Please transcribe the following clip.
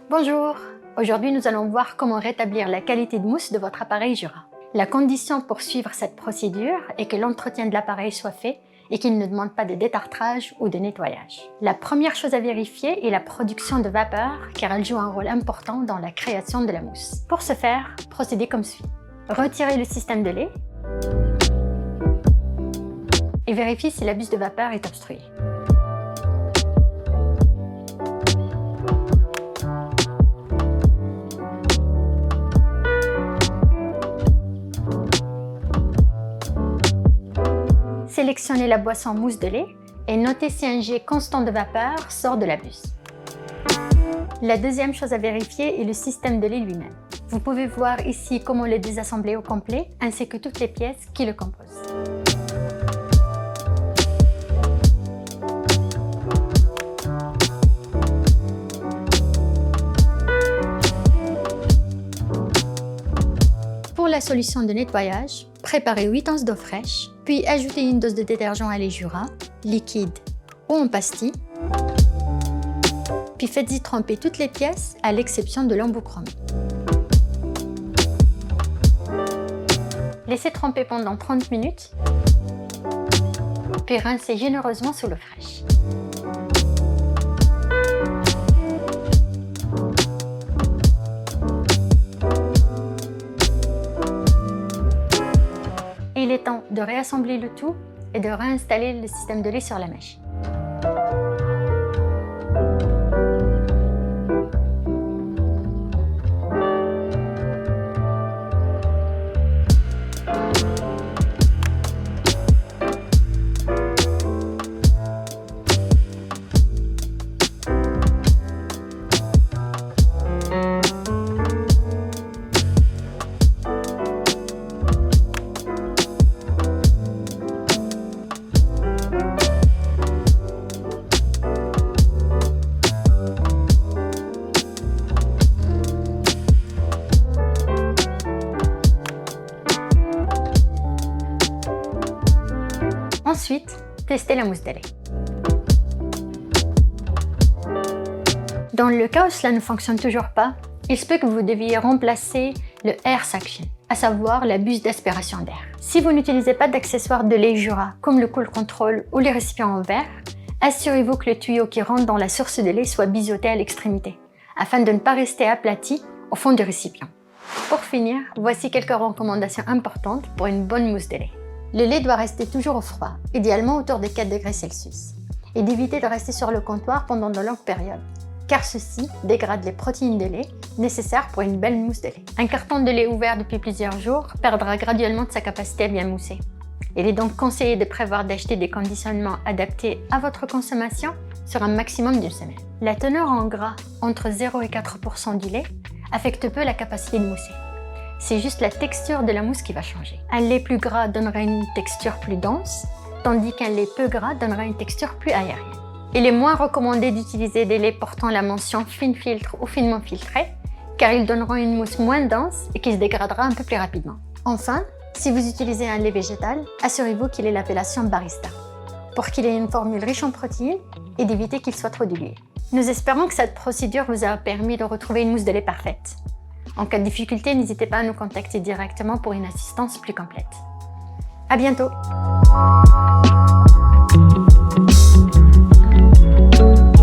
Bonjour! Aujourd'hui, nous allons voir comment rétablir la qualité de mousse de votre appareil Jura. La condition pour suivre cette procédure est que l'entretien de l'appareil soit fait et qu'il ne demande pas de détartrage ou de nettoyage. La première chose à vérifier est la production de vapeur car elle joue un rôle important dans la création de la mousse. Pour ce faire, procédez comme suit. Retirez le système de lait et vérifiez si la buse de vapeur est obstruée. Sélectionnez la boisson mousse de lait et notez si un jet constant de vapeur sort de la buse. La deuxième chose à vérifier est le système de lait lui-même. Vous pouvez voir ici comment le désassembler au complet ainsi que toutes les pièces qui le composent. Pour la solution de nettoyage, préparez 8 onces d'eau fraîche, puis ajoutez une dose de détergent à lait Jura, liquide ou en pastille, puis faites-y tremper toutes les pièces à l'exception de l'embout chromé. Laissez tremper pendant 30 minutes, puis rincez généreusement sous l'eau fraîche. Il est temps de réassembler le tout et de réinstaller le système de lait sur la mèche. Ensuite, testez la mousse de lait. Dans le cas où cela ne fonctionne toujours pas, il se peut que vous deviez remplacer le air suction, à savoir la buse d'aspiration d'air. Si vous n'utilisez pas d'accessoires de lait Jura comme le cool control ou les récipients en verre, assurez-vous que le tuyau qui rentre dans la source de lait soit biseauté à l'extrémité, afin de ne pas rester aplati au fond du récipient. Pour finir, voici quelques recommandations importantes pour une bonne mousse de lait. Le lait doit rester toujours au froid, idéalement autour de 4 degrés Celsius, et d'éviter de rester sur le comptoir pendant de longues périodes, car ceci dégrade les protéines de lait nécessaires pour une belle mousse de lait. Un carton de lait ouvert depuis plusieurs jours perdra graduellement de sa capacité à bien mousser. Il est donc conseillé de prévoir d'acheter des conditionnements adaptés à votre consommation sur un maximum d'une semaine. La teneur en gras entre 0 et 4% du lait affecte peu la capacité de mousser. C'est juste la texture de la mousse qui va changer. Un lait plus gras donnera une texture plus dense, tandis qu'un lait peu gras donnera une texture plus aérienne. Il est moins recommandé d'utiliser des laits portant la mention fine filtre ou finement filtré, car ils donneront une mousse moins dense et qui se dégradera un peu plus rapidement. Enfin, si vous utilisez un lait végétal, assurez-vous qu'il ait l'appellation Barista, pour qu'il ait une formule riche en protéines et d'éviter qu'il soit trop dilué. Nous espérons que cette procédure vous a permis de retrouver une mousse de lait parfaite. En cas de difficulté, n'hésitez pas à nous contacter directement pour une assistance plus complète. À bientôt!